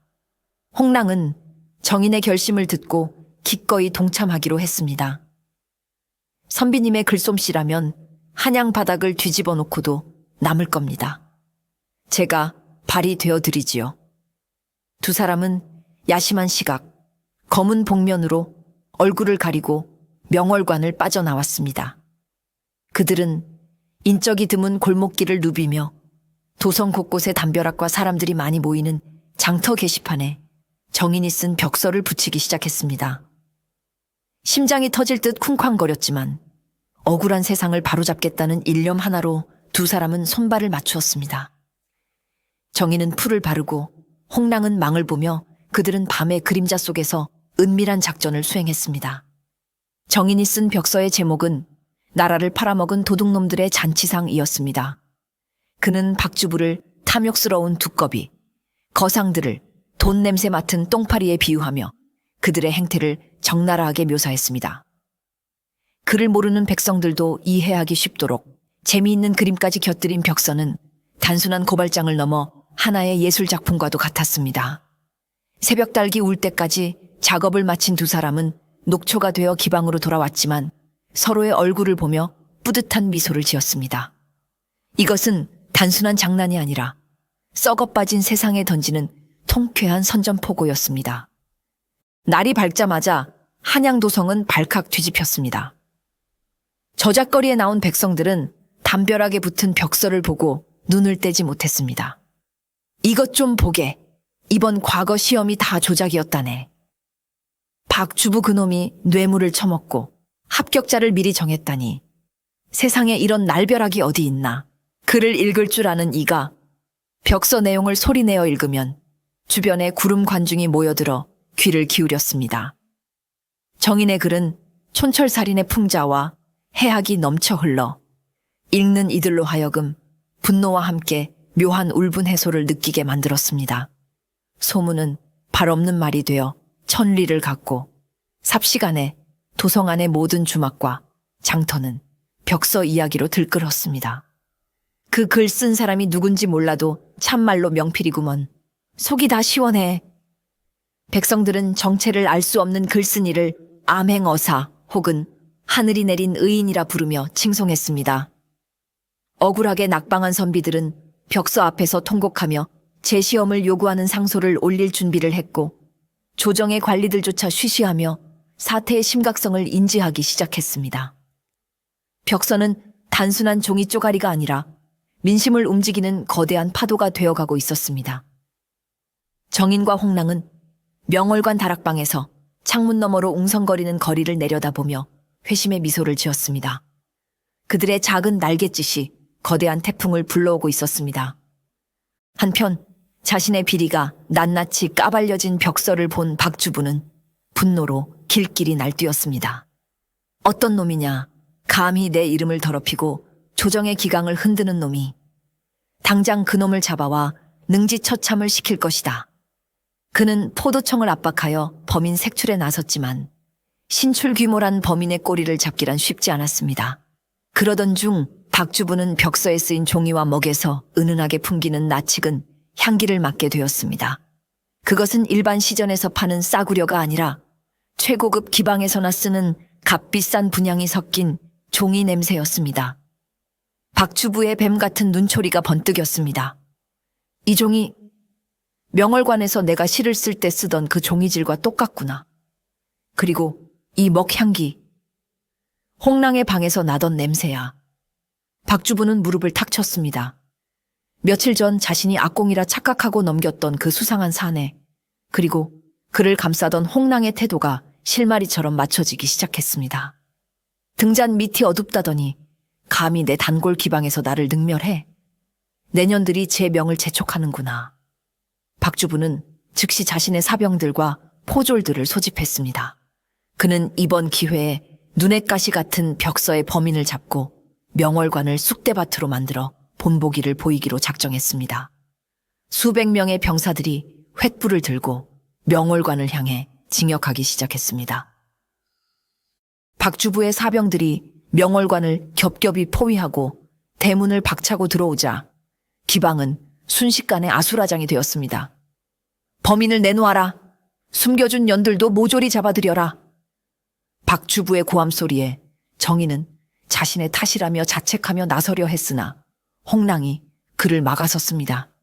홍랑은 정인의 결심을 듣고 기꺼이 동참하기로 했습니다. 선비님의 글솜씨라면 한양 바닥을 뒤집어 놓고도 남을 겁니다. 제가 발이 되어드리지요. 두 사람은 야심한 시각, 검은 복면으로 얼굴을 가리고 명월관을 빠져나왔습니다. 그들은 인적이 드문 골목길을 누비며 도성 곳곳에 담벼락과 사람들이 많이 모이는 장터 게시판에 정인이 쓴 벽서를 붙이기 시작했습니다. 심장이 터질 듯 쿵쾅거렸지만 억울한 세상을 바로잡겠다는 일념 하나로 두 사람은 손발을 맞추었습니다. 정인은 풀을 바르고 홍랑은 망을 보며 그들은 밤의 그림자 속에서 은밀한 작전을 수행했습니다. 정인이 쓴 벽서의 제목은 나라를 팔아먹은 도둑놈들의 잔치상이었습니다. 그는 박주부를 탐욕스러운 두꺼비, 거상들을 돈 냄새 맡은 똥파리에 비유하며 그들의 행태를 적나라하게 묘사했습니다. 글을 모르는 백성들도 이해하기 쉽도록 재미있는 그림까지 곁들인 벽서는 단순한 고발장을 넘어 하나의 예술작품과도 같았습니다. 새벽 달기 울 때까지 작업을 마친 두 사람은 녹초가 되어 기방으로 돌아왔지만 서로의 얼굴을 보며 뿌듯한 미소를 지었습니다. 이것은 단순한 장난이 아니라 썩어 빠진 세상에 던지는 통쾌한 선전포고였습니다. 날이 밝자마자 한양도성은 발칵 뒤집혔습니다. 저작거리에 나온 백성들은 담벼락에 붙은 벽서를 보고 눈을 떼지 못했습니다. 이것 좀 보게. 이번 과거 시험이 다 조작이었다네. 박주부 그놈이 뇌물을 처먹고 합격자를 미리 정했다니. 세상에 이런 날벼락이 어디 있나. 글을 읽을 줄 아는 이가 벽서 내용을 소리내어 읽으면 주변에 구름 관중이 모여들어 귀를 기울였습니다. 정인의 글은 촌철살인의 풍자와 해학이 넘쳐 흘러 읽는 이들로 하여금 분노와 함께 묘한 울분 해소를 느끼게 만들었습니다. 소문은 발 없는 말이 되어 천리를 갔고 삽시간에 도성 안의 모든 주막과 장터는 벽서 이야기로 들끓었습니다. 그 글 쓴 사람이 누군지 몰라도 참말로 명필이구먼. 속이 다 시원해. 백성들은 정체를 알 수 없는 글쓴이를 암행어사 혹은 하늘이 내린 의인이라 부르며 칭송했습니다. 억울하게 낙방한 선비들은 벽서 앞에서 통곡하며 재시험을 요구하는 상소를 올릴 준비를 했고 조정의 관리들조차 쉬쉬하며 사태의 심각성을 인지하기 시작했습니다. 벽서는 단순한 종이 쪼가리가 아니라 민심을 움직이는 거대한 파도가 되어가고 있었습니다. 정인과 홍랑은 명월관 다락방에서 창문 너머로 웅성거리는 거리를 내려다보며 회심의 미소를 지었습니다. 그들의 작은 날갯짓이 거대한 태풍을 불러오고 있었습니다. 한편 자신의 비리가 낱낱이 까발려진 벽서를 본 박주부는 분노로 길길이 날뛰었습니다. 어떤 놈이냐, 감히 내 이름을 더럽히고 조정의 기강을 흔드는 놈이. 당장 그놈을 잡아와 능지처참을 시킬 것이다. 그는 포도청을 압박하여 범인 색출에 나섰지만 신출귀몰한 범인의 꼬리를 잡기란 쉽지 않았습니다. 그러던 중 박주부는 벽서에 쓰인 종이와 먹에서 은은하게 풍기는 나칡은 향기를 맡게 되었습니다. 그것은 일반 시전에서 파는 싸구려가 아니라 최고급 기방에서나 쓰는 값비싼 분향이 섞인 종이 냄새였습니다. 박주부의 뱀 같은 눈초리가 번뜩였습니다. 이 종이 명월관에서 내가 시를 쓸 때 쓰던 그 종이질과 똑같구나. 그리고 이 먹향기, 홍랑의 방에서 나던 냄새야. 박주부는 무릎을 탁 쳤습니다. 며칠 전 자신이 악공이라 착각하고 넘겼던 그 수상한 사내, 그리고 그를 감싸던 홍랑의 태도가 실마리처럼 맞춰지기 시작했습니다. 등잔 밑이 어둡다더니 감히 내 단골 기방에서 나를 능멸해. 내년들이 제 명을 재촉하는구나. 박주부는 즉시 자신의 사병들과 포졸들을 소집했습니다. 그는 이번 기회에 눈엣 가시 같은 벽서의 범인을 잡고 명월관을 쑥대밭으로 만들어 본보기를 보이기로 작정했습니다. 수백 명의 병사들이 횃불을 들고 명월관을 향해 징역하기 시작했습니다. 박주부의 사병들이 명월관을 겹겹이 포위하고 대문을 박차고 들어오자 기방은 순식간에 아수라장이 되었습니다. 범인을 내놓아라. 숨겨준 년들도 모조리 잡아들여라. 박주부의 고함 소리에 정의는 자신의 탓이라며 자책하며 나서려 했으나 홍랑이 그를 막아섰습니다.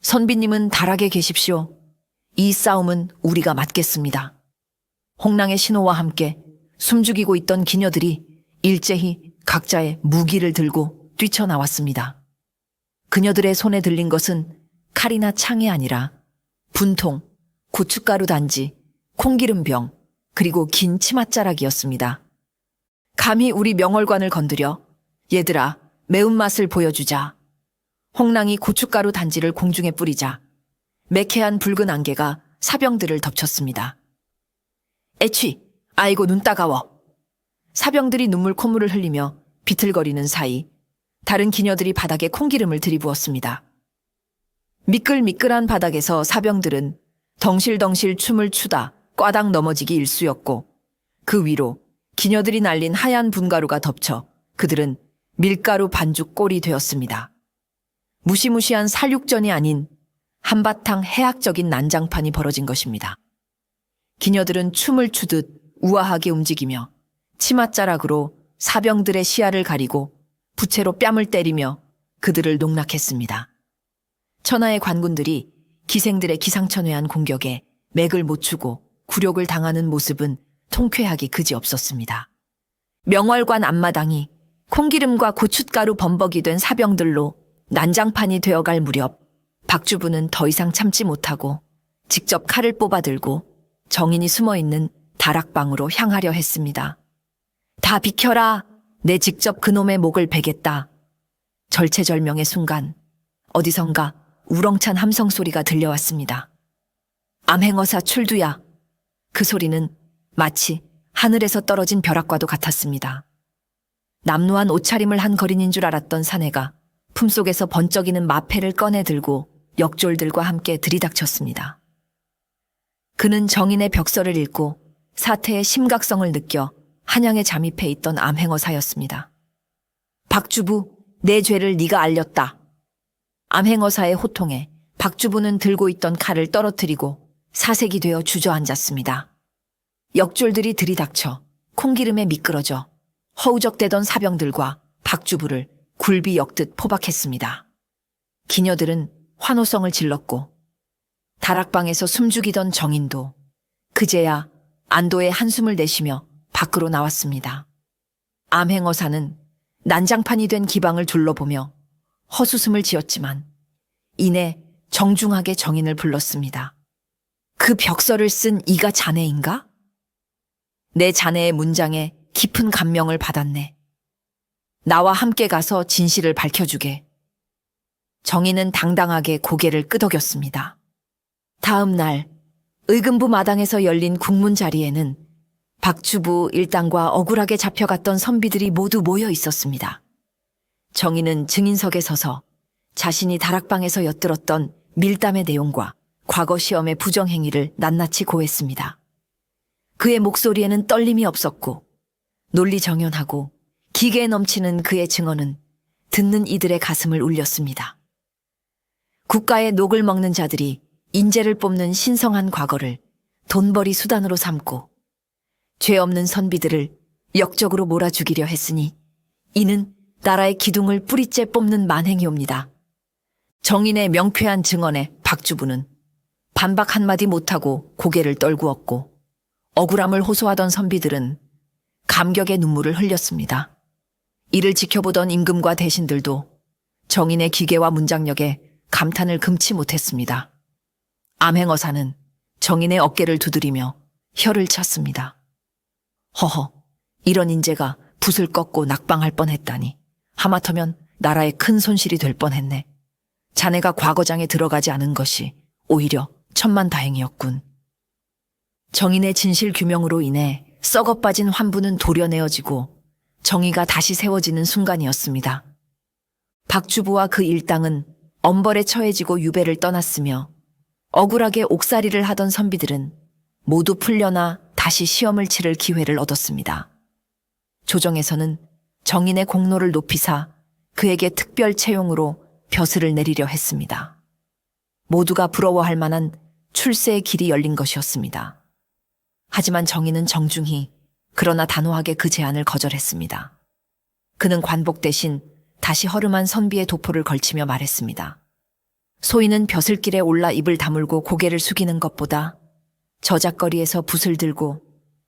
선비님은 달하게 계십시오. 이 싸움은 우리가 맞겠습니다. 홍랑의 신호와 함께 숨죽이고 있던 기녀들이 일제히 각자의 무기를 들고 뛰쳐나왔습니다. 그녀들의 손에 들린 것은 칼이나 창이 아니라 분통, 고춧가루 단지, 콩기름병, 그리고 긴 치맛자락이었습니다. 감히 우리 명월관을 건드려. 얘들아, 매운맛을 보여주자. 홍랑이 고춧가루 단지를 공중에 뿌리자 매캐한 붉은 안개가 사병들을 덮쳤습니다. 애취, 아이고 눈 따가워. 사병들이 눈물 콧물을 흘리며 비틀거리는 사이 다른 기녀들이 바닥에 콩기름을 들이부었습니다. 미끌미끌한 바닥에서 사병들은 덩실덩실 춤을 추다 꽈당 넘어지기 일쑤였고 그 위로 기녀들이 날린 하얀 분가루가 덮쳐 그들은 밀가루 반죽 꼴이 되었습니다. 무시무시한 살육전이 아닌 한바탕 해학적인 난장판이 벌어진 것입니다. 기녀들은 춤을 추듯 우아하게 움직이며 치맛자락으로 사병들의 시야를 가리고 부채로 뺨을 때리며 그들을 농락했습니다. 천하의 관군들이 기생들의 기상천외한 공격에 맥을 못 추고 굴욕을 당하는 모습은 통쾌하기 그지없었습니다. 명월관 앞마당이 콩기름과 고춧가루 범벅이 된 사병들로 난장판이 되어갈 무렵 박주부는 더 이상 참지 못하고 직접 칼을 뽑아들고 정인이 숨어있는 다락방으로 향하려 했습니다. 다 비켜라. 내 직접 그놈의 목을 베겠다. 절체절명의 순간 어디선가 우렁찬 함성 소리가 들려왔습니다. 암행어사 출두야. 그 소리는 마치 하늘에서 떨어진 벼락과도 같았습니다. 남루한 옷차림을 한 거린인 줄 알았던 사내가 품속에서 번쩍이는 마패를 꺼내 들고 역졸들과 함께 들이닥쳤습니다. 그는 정인의 벽서를 읽고 사태의 심각성을 느껴 한양에 잠입해 있던 암행어사였습니다. 박주부, 내 죄를 네가 알렸다. 암행어사의 호통에 박주부는 들고 있던 칼을 떨어뜨리고 사색이 되어 주저앉았습니다. 역졸들이 들이닥쳐 콩기름에 미끄러져 허우적대던 사병들과 박주부를 굴비 엮듯 포박했습니다. 기녀들은 환호성을 질렀고 다락방에서 숨죽이던 정인도 그제야 안도의 한숨을 내쉬며 밖으로 나왔습니다. 암행어사는 난장판이 된 기방을 둘러보며 헛웃음을 지었지만 이내 정중하게 정인을 불렀습니다. 그 벽서를 쓴 이가 자네인가? 내 자네의 문장에 깊은 감명을 받았네. 나와 함께 가서 진실을 밝혀주게. 정인은 당당하게 고개를 끄덕였습니다. 다음 날 의금부 마당에서 열린 국문 자리에는 박주부 일당과 억울하게 잡혀갔던 선비들이 모두 모여 있었습니다. 정인은 증인석에 서서 자신이 다락방에서 엿들었던 밀담의 내용과 과거 시험의 부정행위를 낱낱이 고했습니다. 그의 목소리에는 떨림이 없었고 논리정연하고 기계에 넘치는 그의 증언은 듣는 이들의 가슴을 울렸습니다. 국가의 녹을 먹는 자들이 인재를 뽑는 신성한 과거를 돈벌이 수단으로 삼고 죄 없는 선비들을 역적으로 몰아죽이려 했으니 이는 나라의 기둥을 뿌리째 뽑는 만행이옵니다. 정인의 명쾌한 증언에 박주부는 반박 한마디 못하고 고개를 떨구었고 억울함을 호소하던 선비들은 감격의 눈물을 흘렸습니다. 이를 지켜보던 임금과 대신들도 정인의 기계와 문장력에 감탄을 금치 못했습니다. 암행어사는 정인의 어깨를 두드리며 혀를 찼습니다. 허허, 이런 인재가 붓을 꺾고 낙방할 뻔했다니 하마터면 나라에 큰 손실이 될 뻔했네. 자네가 과거장에 들어가지 않은 것이 오히려 천만다행이었군. 정인의 진실 규명으로 인해 썩어빠진 환부는 도려내어지고 정의가 다시 세워지는 순간이었습니다. 박주부와 그 일당은 엄벌에 처해지고 유배를 떠났으며 억울하게 옥살이를 하던 선비들은 모두 풀려나 다시 시험을 치를 기회를 얻었습니다. 조정에서는 정인의 공로를 높이사 그에게 특별 채용으로 벼슬을 내리려 했습니다. 모두가 부러워할 만한 출세의 길이 열린 것이었습니다. 하지만 정인은 정중히 그러나 단호하게 그 제안을 거절했습니다. 그는 관복 대신 다시 허름한 선비의 도포를 걸치며 말했습니다. 소인은 벼슬길에 올라 입을 다물고 고개를 숙이는 것보다 저작거리에서 붓을 들고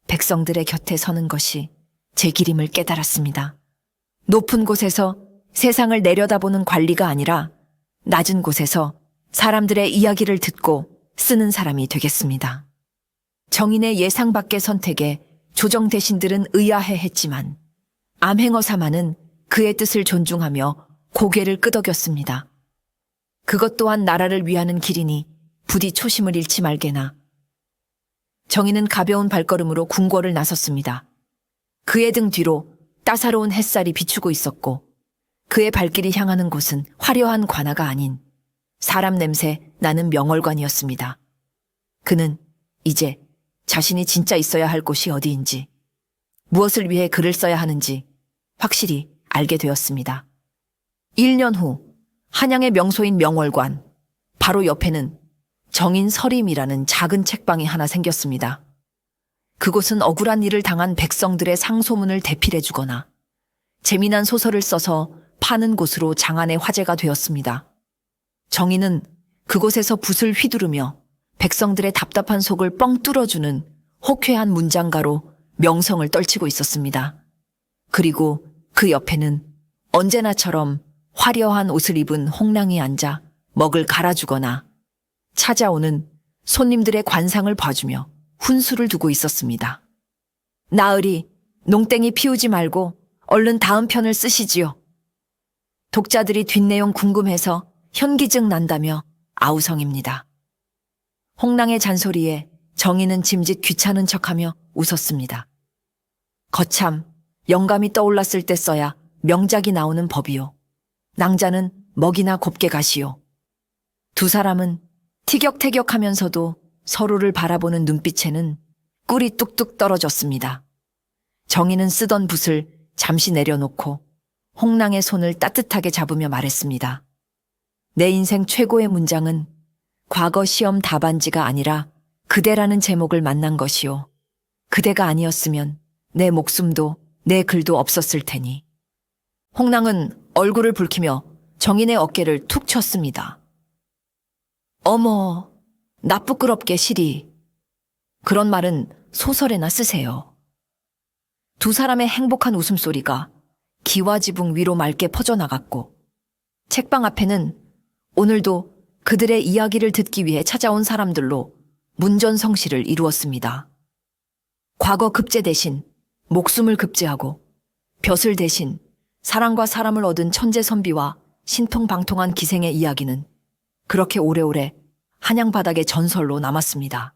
백성들의 곁에 서는 것이 제 길임을 깨달았습니다. 높은 곳에서 세상을 내려다보는 관리가 아니라 낮은 곳에서 사람들의 이야기를 듣고 쓰는 사람이 되겠습니다. 정인의 예상 밖의 선택에 조정 대신들은 의아해했지만 암행어사만은 그의 뜻을 존중하며 고개를 끄덕였습니다. 그것 또한 나라를 위하는 길이니 부디 초심을 잃지 말게나. 정인은 가벼운 발걸음으로 궁궐을 나섰습니다. 그의 등 뒤로 따사로운 햇살이 비추고 있었고 그의 발길이 향하는 곳은 화려한 관아가 아닌 사람 냄새 나는 명월관이었습니다. 그는 이제 자신이 진짜 있어야 할 곳이 어디인지, 무엇을 위해 글을 써야 하는지 확실히 알게 되었습니다. 1년 후 한양의 명소인 명월관, 바로 옆에는 정인 서림이라는 작은 책방이 하나 생겼습니다. 그곳은 억울한 일을 당한 백성들의 상소문을 대필해주거나 재미난 소설을 써서 파는 곳으로 장안의 화제가 되었습니다. 정인은 그곳에서 붓을 휘두르며 백성들의 답답한 속을 뻥 뚫어주는 호쾌한 문장가로 명성을 떨치고 있었습니다. 그리고 그 옆에는 언제나처럼 화려한 옷을 입은 홍랑이 앉아 먹을 갈아주거나 찾아오는 손님들의 관상을 봐주며 훈수를 두고 있었습니다. 나으리, 농땡이 피우지 말고 얼른 다음 편을 쓰시지요. 독자들이 뒷내용 궁금해서 현기증 난다며 아우성입니다. 홍랑의 잔소리에 정인은 짐짓 귀찮은 척하며 웃었습니다. 거참, 영감이 떠올랐을 때 써야 명작이 나오는 법이요. 낭자는 먹이나 곱게 가시오. 두 사람은 티격태격하면서도 서로를 바라보는 눈빛에는 꿀이 뚝뚝 떨어졌습니다. 정인은 쓰던 붓을 잠시 내려놓고 홍랑의 손을 따뜻하게 잡으며 말했습니다. 내 인생 최고의 문장은 과거 시험 답안지가 아니라 그대라는 제목을 만난 것이오. 그대가 아니었으면 내 목숨도 내 글도 없었을 테니. 홍랑은 얼굴을 붉히며 정인의 어깨를 툭 쳤습니다. 어머, 나 부끄럽게 시리. 그런 말은 소설에나 쓰세요. 두 사람의 행복한 웃음소리가 기와지붕 위로 맑게 퍼져나갔고 책방 앞에는 오늘도 그들의 이야기를 듣기 위해 찾아온 사람들로 문전성시를 이루었습니다. 과거 급제 대신 목숨을 급제하고 벼슬 대신 사랑과 사람을 얻은 천재 선비와 신통방통한 기생의 이야기는 그렇게 오래오래 한양 바닥의 전설로 남았습니다.